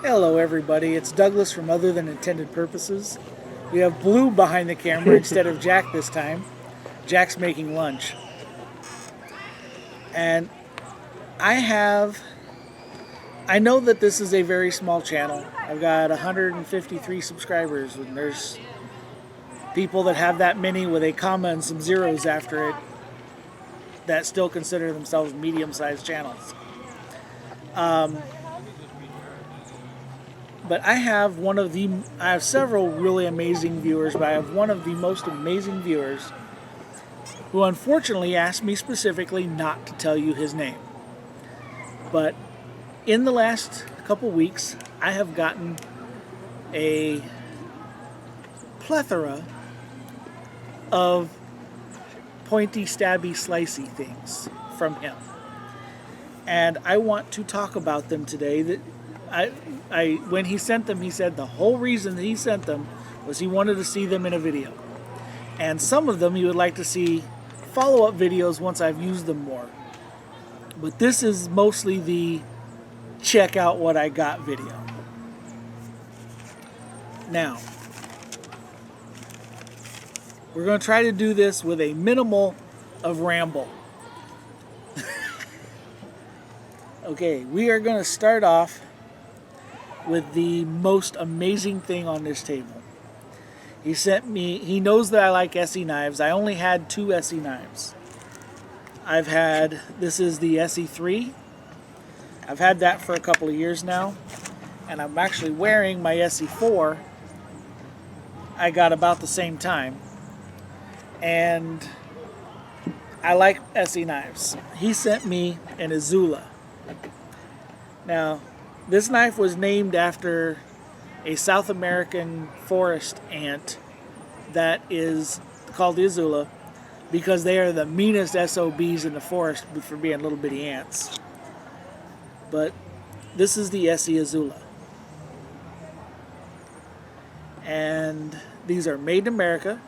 Hello everybody, it's Douglas from Other Than Intended Purposes. We have Blue behind the camera instead of Jack this time. Jack's making lunch. And I know that this is a very small channel. I've got 153 subscribers, and there's people that have that many with a comma and some zeros after it that still consider themselves medium-sized channels. But I have several really amazing viewers, but I have one of the most amazing viewers who unfortunately asked me specifically not to tell you his name. But in the last couple weeks, I have gotten a plethora of pointy, stabby, slicey things from him. And I want to talk about them today. When he sent them, he said the whole reason that he sent them was he wanted to see them in a video. And some of them he would like to see follow-up videos once I've used them more. But this is mostly the check out what I got video. Now, we're going to try to do this with a minimal of ramble. Okay, we are going to start off with the most amazing thing on this table. He knows that I like SE knives. I only had 2 SE knives. This is the SE3. I've had that for a couple of years now. And I'm actually wearing my SE4. I got about the same time. And I like SE knives. He sent me an Azula. Now, this knife was named after a South American forest ant that is called the Azula because they are the meanest SOBs in the forest for being little bitty ants. But this is the SE Azula. And these are made in America.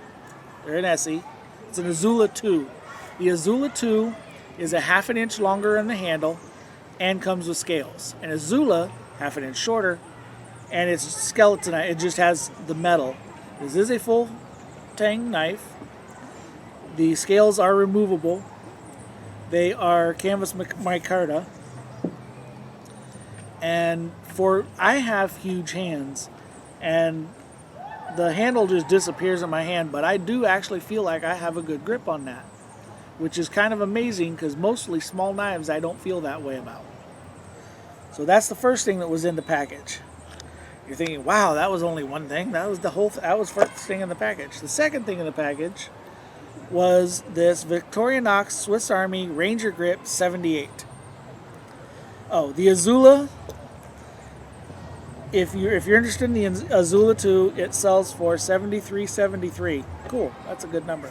They're an SE. It's an Azula 2. The Azula 2 is a half an inch longer in the handle and comes with scales. And Azula, half an inch shorter, and it's skeletonized. It just has the metal. This is a full tang knife. The scales are removable. They are canvas micarta. And I have huge hands, and the handle just disappears in my hand, but I do actually feel like I have a good grip on that, which is kind of amazing because mostly small knives I don't feel that way about. So that's the first thing that was in the package. You're thinking, wow, that was only one thing. That was first thing in the package. The second thing in the package was this Victorinox Swiss Army Ranger Grip 78. Oh, the Azula. If you're interested in the Azula 2, it sells for $73.73. Cool, that's a good number.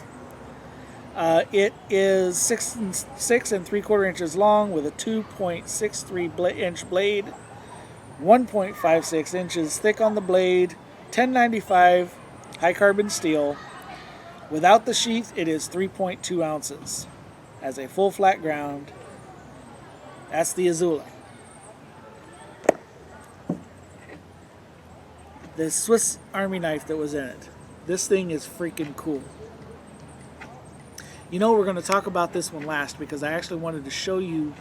It is 6 3/4 inches long with a 2.63 inch blade, 1.56 inches thick on the blade, 1095 high carbon steel. Without the sheath, it is 3.2 ounces. Has a full flat ground. That's the Azula. The Swiss Army knife that was in it. This thing is freaking cool. You know, we're going to talk about this one last because I actually wanted to show you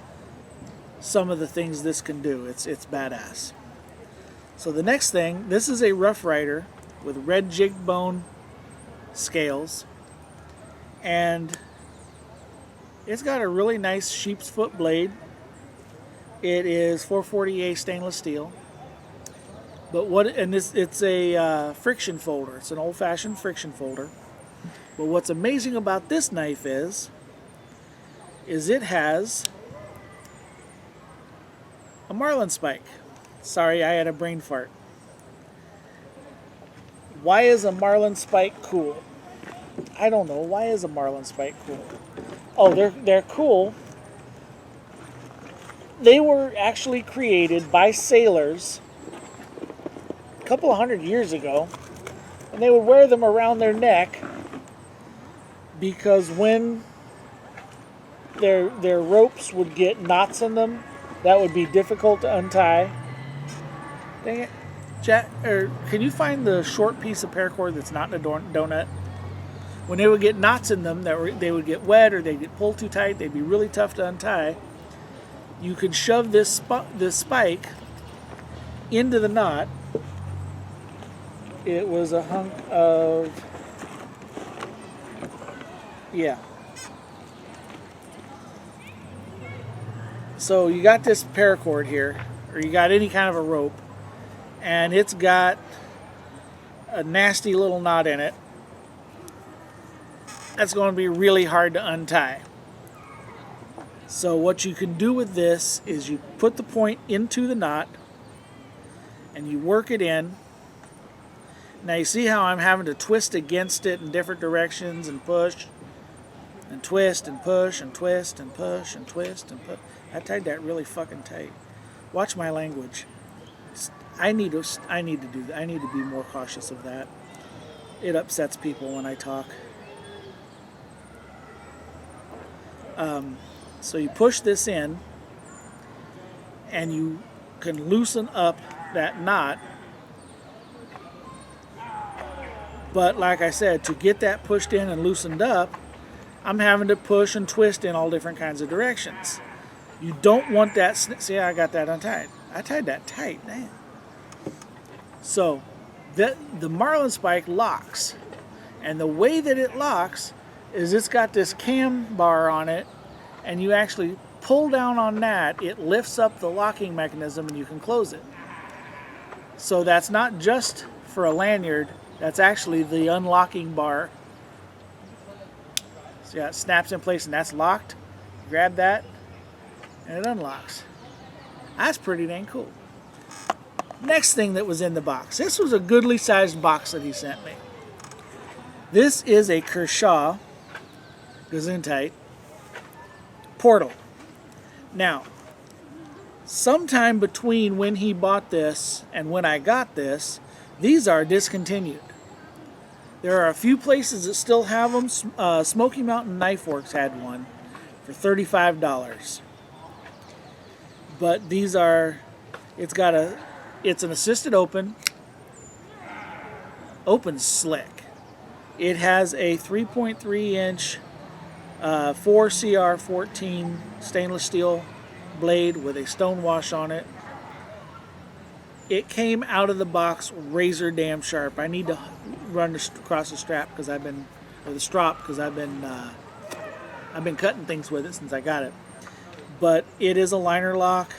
some of the things this can do. It's badass. So the next thing, this is a Rough Rider with red jig bone scales, and it's got a really nice sheep's foot blade. It is 440A stainless steel. But it's a friction folder. It's an old-fashioned friction folder. But what's amazing about this knife is it has a marlin spike. Sorry, I had a brain fart. Why is a marlin spike cool? I don't know. Why is a marlin spike cool? Oh, they're cool. They were actually created by sailors a couple of 100 years ago, and they would wear them around their neck because when their ropes would get knots in them, that would be difficult to untie. Dang it. Jack, or can you find the short piece of paracord that's not in a donut? When they would get knots in them, they would get wet or they'd get pulled too tight, they'd be really tough to untie. You could shove this spike into the knot. It was a hunk of, yeah. So you got this paracord here, or you got any kind of a rope, and it's got a nasty little knot in it. That's going to be really hard to untie. So what you can do with this is you put the point into the knot and you work it in. Now you see how I'm having to twist against it in different directions and push and twist and push and twist and push and twist and push. I tied that really fucking tight. Watch my language. I need to do that. I need to be more cautious of that. It upsets people when I talk. So you push this in and you can loosen up that knot. But like I said, to get that pushed in and loosened up, I'm having to push and twist in all different kinds of directions. You don't want that. See, I got that untied. I tied that tight. Damn. So the marlin spike locks. And the way that it locks is it's got this cam bar on it, and you actually pull down on that, it lifts up the locking mechanism and you can close it. So that's not just for a lanyard, that's actually the unlocking bar. So yeah, it snaps in place and that's locked. Grab that and it unlocks. That's pretty dang cool. Next thing that was in the box. This was a goodly sized box that he sent me. This is a Kershaw Gesundheit portal. Now, sometime between when he bought this and when I got this, these are discontinued. There are a few places that still have them. Smoky Mountain Knife Works had one for $35. But these are, it's an assisted open slick. It has a 3.3 inch 4CR14 stainless steel blade with a stone wash on it. It came out of the box razor damn sharp. I need to run across the strap because I've been cutting things with it since I got it. But it is a liner lock,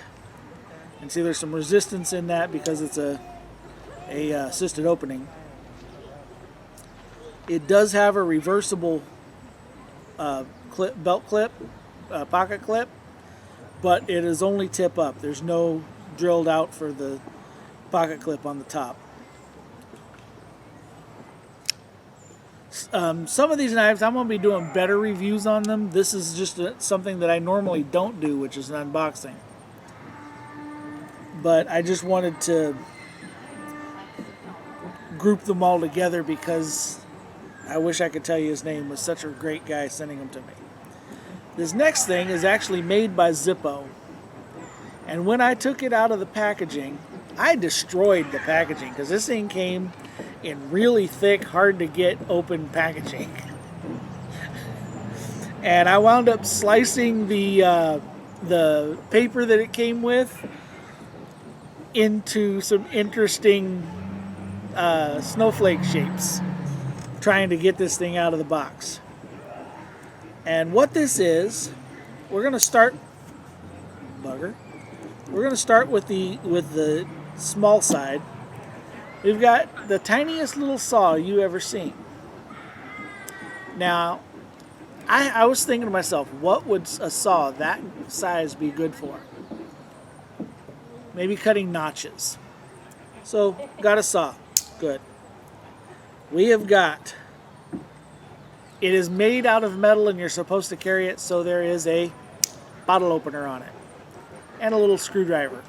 and see there's some resistance in that because it's a assisted opening. It does have a reversible belt clip, pocket clip, but it is only tip up. There's no drilled out for the pocket clip on the top. Some of these knives, I'm going to be doing better reviews on them. This is just something that I normally don't do, which is an unboxing. But I just wanted to group them all together because I wish I could tell you his name. Was such a great guy sending them to me. This next thing is actually made by Zippo. And when I took it out of the packaging, I destroyed the packaging because this thing came in really thick, hard to get open packaging. And I wound up slicing the paper that it came with into some interesting snowflake shapes, trying to get this thing out of the box. And what this is, we're going to start with the small side. We've got the tiniest little saw you ever seen. Now, I was thinking to myself, what would a saw that size be good for? Maybe cutting notches. So, got a saw. Good. We have got, it is made out of metal and you're supposed to carry it, so there is a bottle opener on it. And a little screwdriver.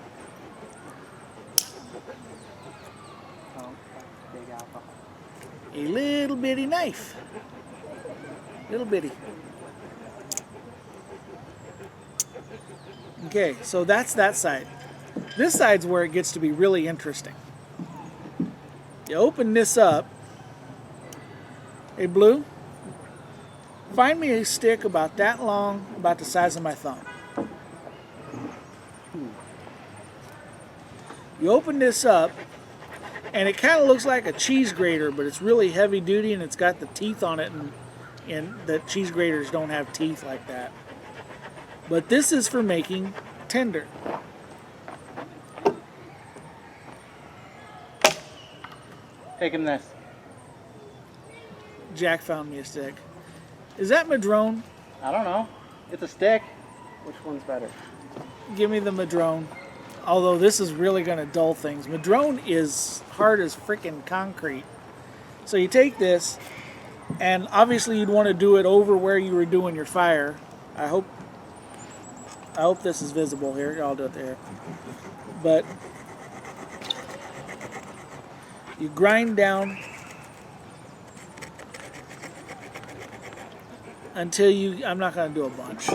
A little bitty knife. Little bitty. Okay, so that's that side. This side's where it gets to be really interesting. You open this up. Hey, Blue, find me a stick about that long, about the size of my thumb. You open this up, and it kind of looks like a cheese grater, but it's really heavy duty, and it's got the teeth on it, and the cheese graters don't have teeth like that. But this is for making tender. Take him this. Jack found me a stick. Is that Madrone? I don't know. It's a stick. Which one's better? Give me the Madrone. Although this is really going to dull things. Madrone is hard as freaking concrete. So you take this, and obviously you'd want to do it over where you were doing your fire. I hope this is visible here. I'll do it there. But you grind down until you, I'm not going to do a bunch,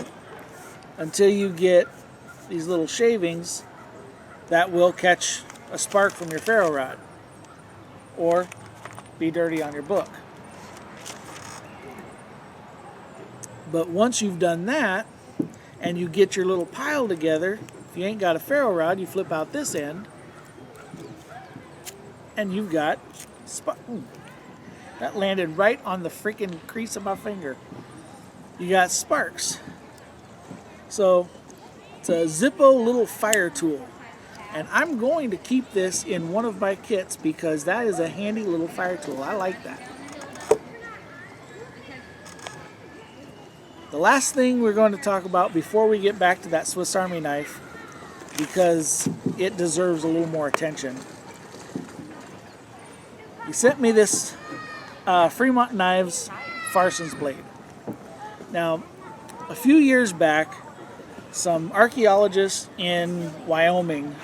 until you get these little shavings that will catch a spark from your ferro rod or be dirty on your book. But once you've done that and you get your little pile together, if you ain't got a ferro rod, you flip out this end and you've got that landed right on the freaking crease of my finger. You got sparks. So it's a Zippo little fire tool. And I'm going to keep this in one of my kits because that is a handy little fire tool. I like that. The last thing we're going to talk about before we get back to that Swiss Army knife, because it deserves a little more attention. He sent me this Fremont Knives Farson's blade. Now, a few years back, some archaeologists in Wyoming,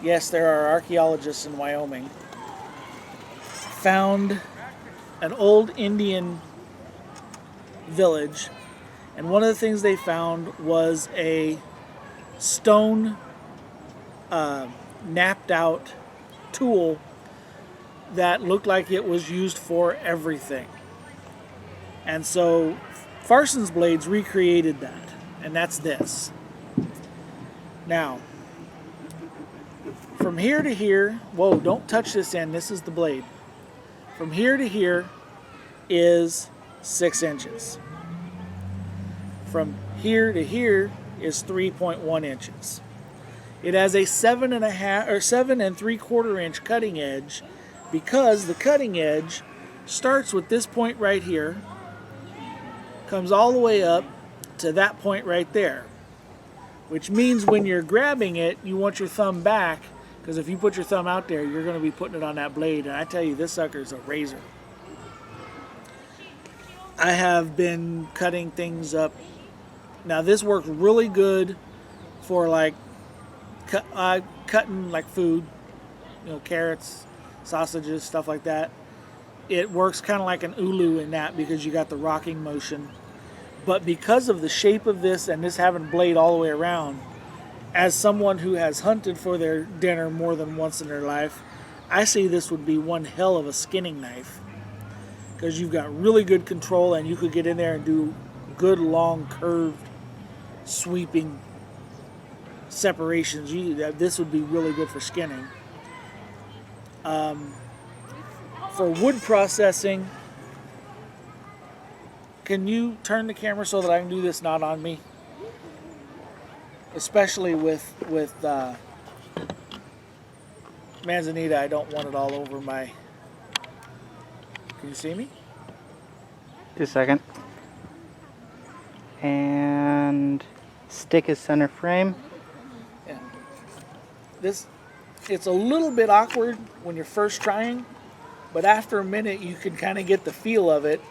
yes, there are archaeologists in Wyoming, found an old Indian village, and one of the things they found was a stone napped out tool that looked like it was used for everything. And so Farson's blades recreated that, and that's this. Now, from here to here, whoa, don't touch this end, this is the blade. From here to here is 6 inches. From here to here is 3.1 inches. It has a 7.5 or 7 3/4 inch cutting edge because the cutting edge starts with this point right here, comes all the way up to that point right there, which means when you're grabbing it, you want your thumb back, because if you put your thumb out there, you're going to be putting it on that blade, and I tell you, this sucker is a razor. I have been cutting things up. Now this works really good for like cutting like food, you know, carrots, sausages, stuff like that. It works kind of like an ulu in that because you got the rocking motion. But because of the shape of this and this having a blade all the way around, as someone who has hunted for their dinner more than once in their life, I see this would be one hell of a skinning knife. Because you've got really good control and you could get in there and do good long curved sweeping separations. This would be really good for skinning. For wood processing, can you turn the camera so that I can do this not on me? Especially with manzanita, I don't want it all over my... Can you see me? Just a second. And stick is center frame. Yeah. It's a little bit awkward when you're first trying, but after a minute you can kind of get the feel of it.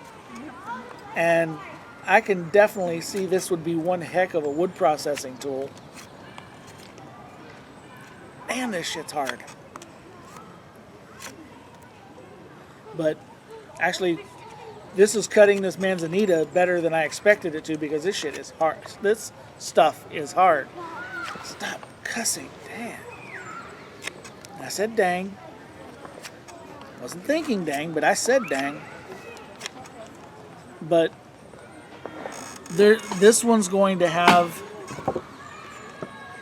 And I can definitely see this would be one heck of a wood processing tool. Man, this shit's hard. But actually, this is cutting this manzanita better than I expected it to because this shit is hard. This stuff is hard. Stop cussing, Man. I said dang. Wasn't thinking dang, but I said dang. But this one's going to have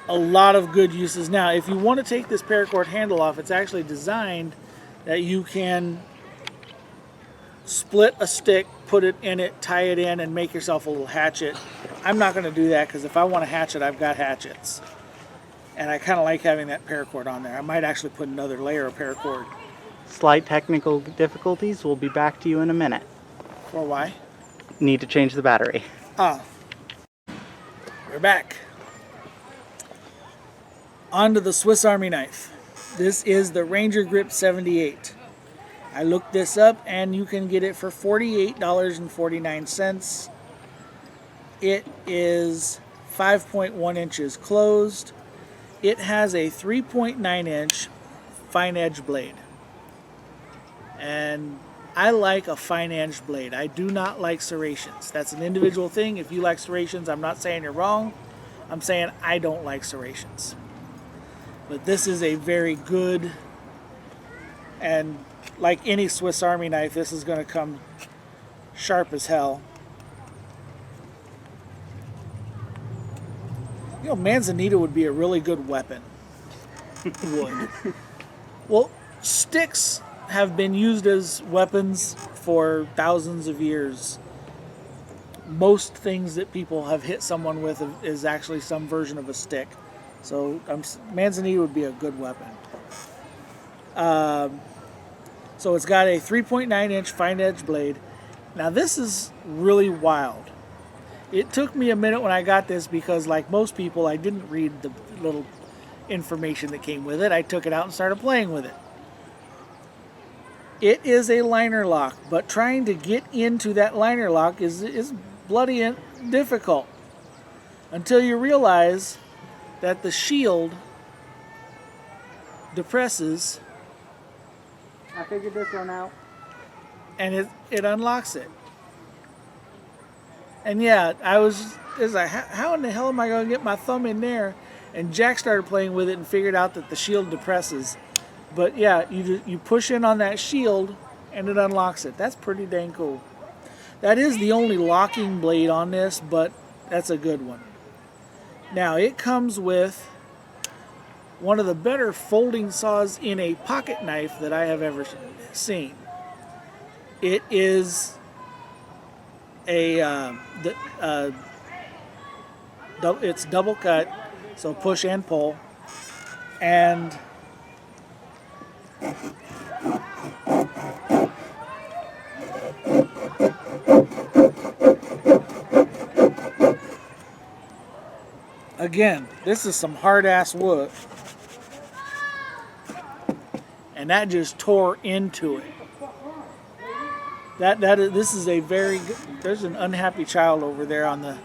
a lot of good uses. Now, if you want to take this paracord handle off, it's actually designed that you can split a stick, put it in it, tie it in, and make yourself a little hatchet. I'm not going to do that because if I want a hatchet, I've got hatchets. And I kind of like having that paracord on there. I might actually put another layer of paracord. Slight technical difficulties. We'll be back to you in a minute. For why? Need to change the battery. Ah, we're back. On to the Swiss Army knife. This is the Ranger Grip 78. I looked this up and you can get it for $48.49. It is 5.1 inches closed. It has a 3.9 inch fine edge blade. And I like a fine edge blade. I do not like serrations. That's an individual thing. If you like serrations, I'm not saying you're wrong. I'm saying I don't like serrations. But this is a very good, and like any Swiss Army knife, this is going to come sharp as hell. You know, manzanita would be a really good weapon. Would. Well, sticks have been used as weapons for thousands of years. Most things that people have hit someone with is actually some version of a stick. So manzanita would be a good weapon. So it's got a 3.9 inch fine edge blade. Now this is really wild. It took me a minute when I got this because, like most people, I didn't read the little information that came with it. I took it out and started playing with it. It is a liner lock, but trying to get into that liner lock is bloody difficult until you realize that the shield depresses. I figured this one out. And it unlocks it. And yeah, it's like, how in the hell am I going to get my thumb in there? And Jack started playing with it and figured out that the shield depresses. But yeah, you push in on that shield and it unlocks it. That's pretty dang cool. That is the only locking blade on this, but that's a good one. Now it comes with one of the better folding saws in a pocket knife that I have ever seen. It is it's double cut, so push and pull, and again, this is some hard ass wood, and that just tore into it. This is a very good. There's an unhappy child over there on the.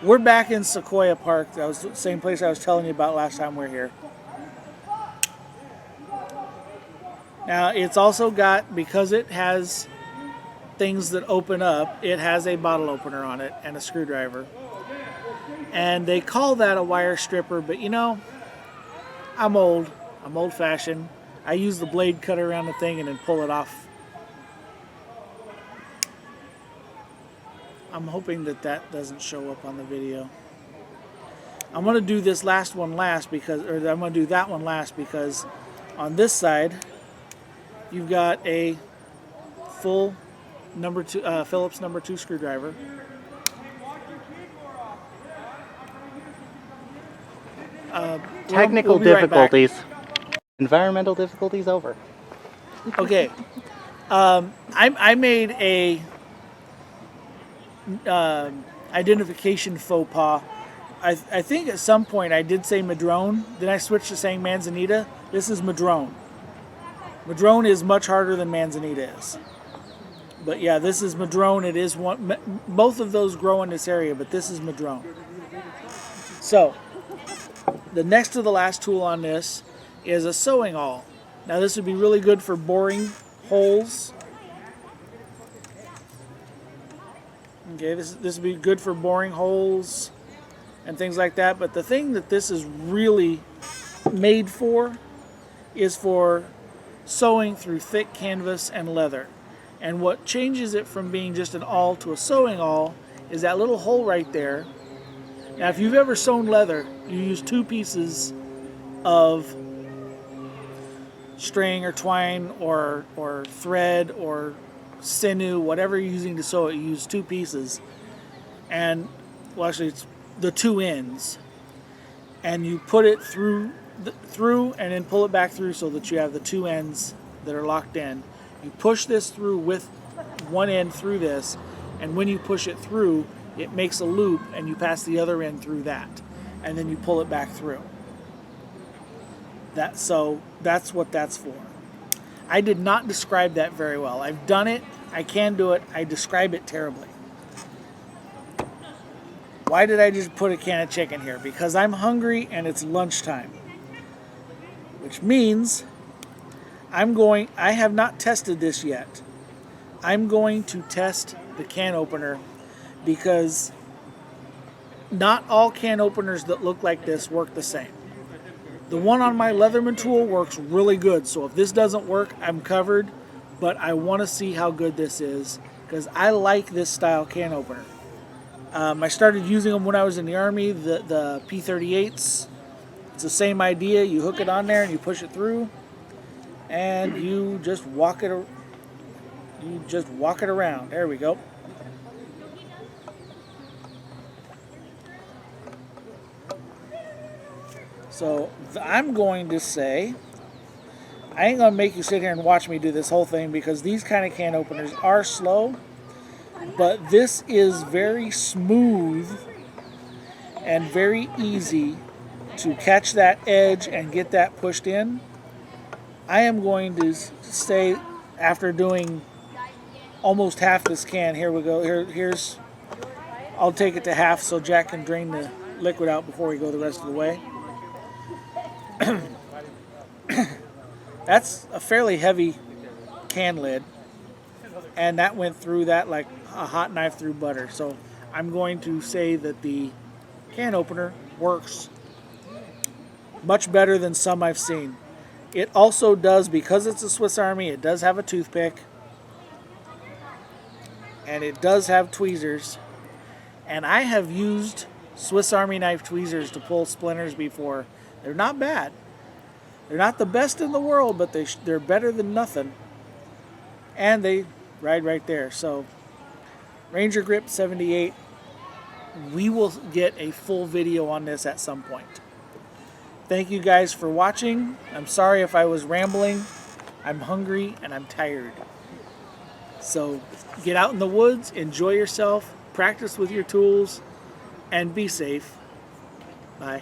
We're back in Sequoia Park. That was the same place I was telling you about last time we were here. Now it's also got, because it has things that open up, it has a bottle opener on it and a screwdriver. And they call that a wire stripper, but you know, I'm old-fashioned. I use the blade cutter around the thing and then pull it off. I'm hoping that doesn't show up on the video. I'm going to do this last one last because, or I'm going to do that one last because on this side, you've got a full Phillips number 2 screwdriver. Technical we'll difficulties. Environmental difficulties over. Okay. I made a identification faux pas. I think at some point I did say Madrone. Then I switched to saying Manzanita. This is Madrone. Madrone is much harder than Manzanita is. But yeah, this is Madrone. It is one. Both of those grow in this area, but this is Madrone. So, the next to the last tool on this is a sewing awl. Now this would be really good for boring holes. Okay, this would be good for boring holes and things like that. But the thing that this is really made for is for sewing through thick canvas and leather. And what changes it from being just an awl to a sewing awl is that little hole right there. Now, if you've ever sewn leather, you use 2 pieces of string or twine or thread or sinew, whatever you're using to sew it, you use 2 pieces. And, well, actually, it's the 2 ends. And you put it through and then pull it back through so that you have the 2 ends that are locked in. You push this through with one end through this, and when you push it through, it makes a loop, and you pass the other end through that, and then you pull it back through. So that's what that's for. I did not describe that very well. I've done it. I can do it. I describe it terribly. Why did I just put a can of chicken here? Because I'm hungry and it's lunchtime, which means I have not tested this yet. I'm going to test the can opener because not all can openers that look like this work the same. The one on my Leatherman tool works really good, so if this doesn't work, I'm covered, but I want to see how good this is because I like this style can opener. I started using them when I was in the Army, the P38s. It's the same idea. You hook it on there and you push it through, and you just walk it around. There we go. So I'm going to say, I ain't going to make you sit here and watch me do this whole thing because these kind of can openers are slow, but this is very smooth and very easy to catch that edge and get that pushed in. I am going to say, after doing almost half this can, here we go. Here's, I'll take it to half so Jack can drain the liquid out before we go the rest of the way. That's a fairly heavy can lid, and that went through that like a hot knife through butter. So I'm going to say that the can opener works much better than some I've seen. It also does, because it's a Swiss Army, it does have a toothpick, and it does have tweezers, and I have used Swiss Army knife tweezers to pull splinters before. They're not bad. They're not the best in the world, but they're better than nothing. And they ride right there. So, Ranger Grip 78. We will get a full video on this at some point. Thank you guys for watching. I'm sorry if I was rambling. I'm hungry and I'm tired. So, get out in the woods, enjoy yourself, practice with your tools, and be safe. Bye.